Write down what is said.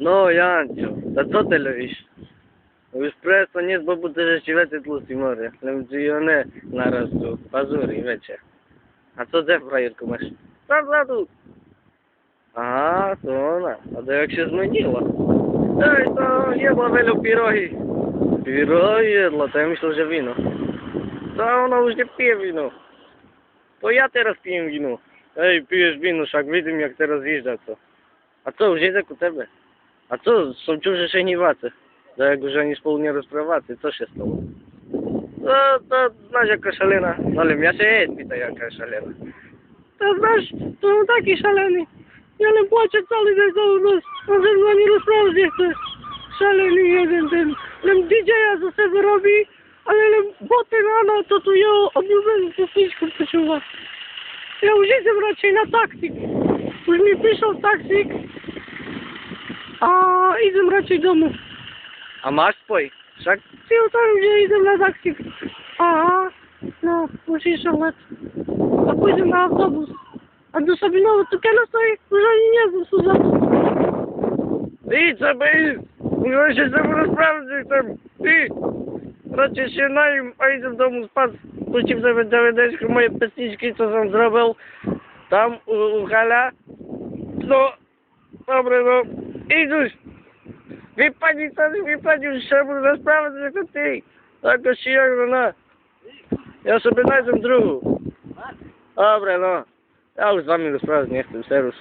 No, Jancio, a co ty robisz? Już presto nie zbobudze, że ci lecę tłusty mory. Lemczy one naraz tu, pazury, wiecie. A co ty, frajerku, masz? Tam za tu. Aha, to ona. A to jak się zmieniła? Ej, to jeba wielu pirohi. Pirohi jedla, to ja myślę, że wino. To ona już nie pije wino. To ja teraz piję wino. Ej, pijesz wino, wszak widzę jak teraz jeżdża, co? A co, już jedę ku tebe? A co, są ciąże szeniwacy? Do jak już oni z południa rozprawacy, co się stało? No, to znasz jaka szalena. No ale ja się jest, pyta jaka szalena. To znasz, to taki szaleny. Ja nie płaczę cały dzień za nos. On ze mną nie rozprawy nie chce. Szaleny jeden ten. Lem DJ-a za sobie robi, ale lem boty rano, to tu ja obudzę po piśku poczuwa. Ja już idę raczej na taksik. Już mi piszą taksik. A idę raczej domu. A masz swój? Wszak ty tam gdzie idę na taksik. Aha, no, musisz lat. A pójdę na autobus. A do Sabinowa to kiedy stoi? Już ani nie wiem, co za to. Ty, co by? Muszę się z tym rozprawić, tam. Ty! Raczej się najem, a idę w domu spać. Puścił sobie dowiedzieć moje pesniczki, co sam zrobił. Tam u Hala. No, dobre, no. Idź. Wypadł już się za sprawę, tylko ty. Tak się jak no. Ja sobie znajdę drugą. Dobra, no. Ja już z wami rozprawiać nie chcę, serus.